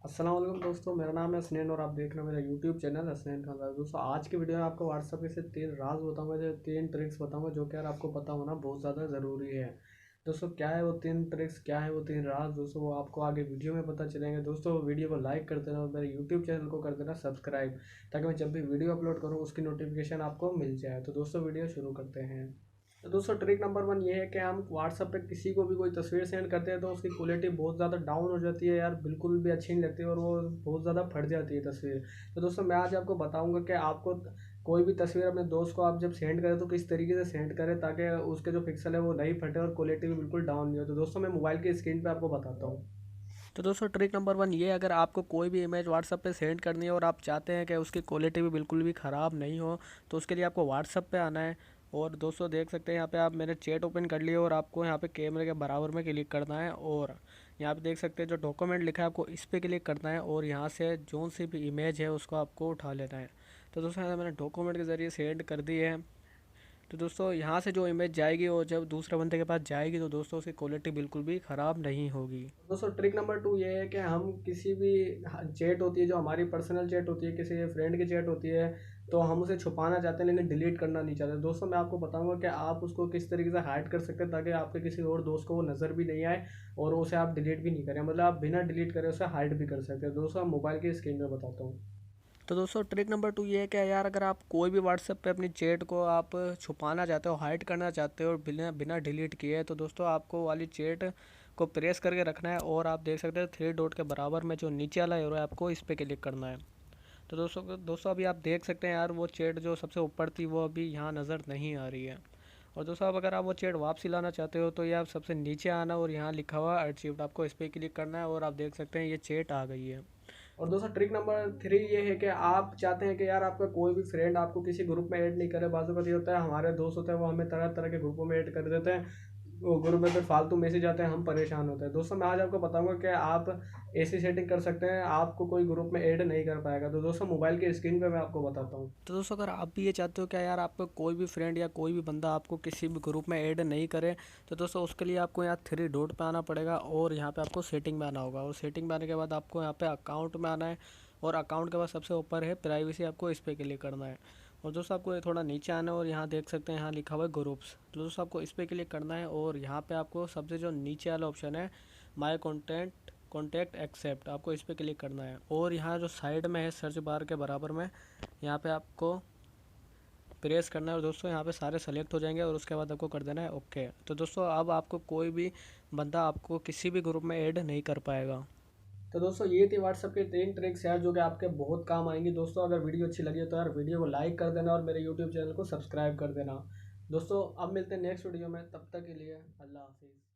अस्सलाम वालेकुम दोस्तों, मेरा नाम है हसनैन और आप देख रहे हो मेरा यूट्यूब चैनल हसनैन खानज़ादा। दोस्तों आज की वीडियो में आपको व्हाट्सएप के से 3 राज बताऊंगा, जो 3 ट्रिक्स बताऊंगा जो कि यार आपको पता होना बहुत ज़्यादा ज़रूरी है। दोस्तों क्या है वो 3 ट्रिक्स, क्या है वो 3 राज, दोस्तों वो आपको आगे वीडियो में पता चलेंगे। दोस्तों वीडियो को लाइक कर देना और मेरे यूट्यूब चैनल को कर देना सब्सक्राइब, ताकि मैं जब भी वीडियो अपलोड करूँ उसकी नोटिफिकेशन आपको मिल जाए। तो दोस्तों वीडियो शुरू करते हैं। तो दोस्तों ट्रिक नंबर 1 ये है कि हम व्हाट्सएप पे किसी को भी कोई तस्वीर सेंड करते हैं तो उसकी क्वालिटी बहुत ज़्यादा डाउन हो जाती है यार, बिल्कुल भी अच्छी नहीं लगती और वो बहुत ज़्यादा फट जाती है तस्वीर। तो दोस्तों मैं आज आपको बताऊंगा कि आपको कोई भी तस्वीर अपने दोस्त को आप जब सेंड करें तो किस तरीके से सेंड करें ताकि उसके जो पिक्सल है वो नहीं फटे और क्वालिटी भी बिल्कुल डाउन नहीं हो। तो दोस्तों मैं मोबाइल की स्क्रीन पर आपको बताता हूँ। तो दोस्तों ट्रिक नंबर 1 ये, अगर आपको कोई भी इमेज व्हाट्सएप पे सेंड करनी है और आप चाहते हैं कि उसकी क्वालिटी भी बिल्कुल भी ख़राब नहीं हो, तो उसके लिए आपको व्हाट्सएप पे आना है। और दोस्तों देख सकते हैं यहाँ पे आप मैंने चैट ओपन कर लिया और आपको यहाँ पे कैमरे के बराबर में क्लिक करना है और यहाँ पे देख सकते हैं जो डॉक्यूमेंट लिखा है आपको इस पर क्लिक करना है और यहाँ से जो सी भी इमेज है उसको आपको उठा लेना है। तो दोस्तों यहाँ मैंने डॉक्यूमेंट के ज़रिए सेंड कर दी है। तो दोस्तों यहाँ से जो इमेज जाएगी और जब दूसरे बंदे के पास जाएगी तो दोस्तों उसकी क्वालिटी बिल्कुल भी ख़राब नहीं होगी। दोस्तों ट्रिक नंबर 2 ये है कि हम किसी भी चैट होती है जो हमारी पर्सनल चैट होती है, किसी फ्रेंड की चैट होती है, तो हम उसे छुपाना चाहते हैं लेकिन डिलीट करना नहीं चाहते। दोस्तों मैं आपको बताऊंगा कि आप उसको किस तरीके से हाइड कर सकते हैं ताकि आपके किसी और दोस्त को वो नज़र भी नहीं आए और उसे आप डिलीट भी नहीं करें, मतलब आप बिना डिलीट करे उसे हाइड भी कर सकते हैं। दोस्तों मोबाइल की स्क्रीन में बताता हूँ। तो दोस्तों ट्रिक नंबर 2 ये है कि यार अगर आप कोई भी व्हाट्सएप पे अपनी चैट को आप छुपाना चाहते हो, हाइड करना चाहते हो बिना बिना डिलीट किए, तो दोस्तों आपको वाली चैट को प्रेस करके रखना है और आप देख सकते हैं 3 डॉट के बराबर में जो नीचे वाला एरो है आपको इस पर क्लिक करना है। तो दोस्तों अभी आप देख सकते हैं यार वो चैट जो सबसे ऊपर थी वो अभी यहाँ नज़र नहीं आ रही है। और दोस्तों अब अगर आप वो चैट वापसी लाना चाहते हो तो ये आप सबसे नीचे आना और यहाँ लिखा हुआ अचीव्ड, आपको इस पर क्लिक करना है और आप देख सकते हैं ये चैट आ गई है। और दोस्तों ट्रिक नंबर 3 ये है कि आप चाहते हैं कि यार आपका कोई भी फ्रेंड आपको किसी ग्रुप में ऐड नहीं करे। बाजू का ये होता है हमारे दोस्त होते हैं वो हमें तरह तरह के ग्रुपों में ऐड कर देते हैं, वो ग्रुप में फिर फालतू मैसेज आते हैं, हम परेशान होते हैं। दोस्तों मैं आज आपको बताऊंगा कि आप ऐसी सेटिंग कर सकते हैं आपको कोई ग्रुप में ऐड नहीं कर पाएगा। तो दोस्तों मोबाइल की स्क्रीन पे मैं आपको बताता हूँ। तो दोस्तों अगर आप भी ये चाहते हो क्या यार आपका कोई भी फ्रेंड या कोई भी बंदा आपको किसी भी ग्रुप में ऐड नहीं करे, तो दोस्तों उसके लिए आपको यहाँ 3 डॉट पे आना पड़ेगा और यहाँ पे आपको सेटिंग में आना होगा और सेटिंग में आने के बाद आपको यहाँ पे अकाउंट में आना है और अकाउंट के बाद सबसे ऊपर है प्राइवेसी, आपको इस पर क्लिक करना है। और दोस्तों आपको ये थोड़ा नीचे आना है और यहाँ देख सकते हैं यहाँ लिखा हुआ है ग्रुप्स, तो दोस्तों आपको इस पर क्लिक करना है और यहाँ पे आपको सबसे जो नीचे वाला ऑप्शन है माय कॉन्टैक्ट एक्सेप्ट, आपको इस पर क्लिक करना है और यहाँ जो साइड में है सर्च बार के बराबर में यहाँ पे आपको प्रेस करना है और दोस्तों यहाँ पे सारे सेलेक्ट हो जाएंगे और उसके बाद आपको कर देना है ओके। तो दोस्तों अब आपको कोई भी बंदा आपको किसी भी ग्रुप में ऐड नहीं कर पाएगा। तो दोस्तों ये थी व्हाट्सएप के 3 ट्रिक्स यार जो कि आपके बहुत काम आएंगी। दोस्तों अगर वीडियो अच्छी लगी है तो यार वीडियो को लाइक कर देना और मेरे यूट्यूब चैनल को सब्सक्राइब कर देना। दोस्तों अब मिलते हैं नेक्स्ट वीडियो में, तब तक के लिए अल्लाह हाफिज़।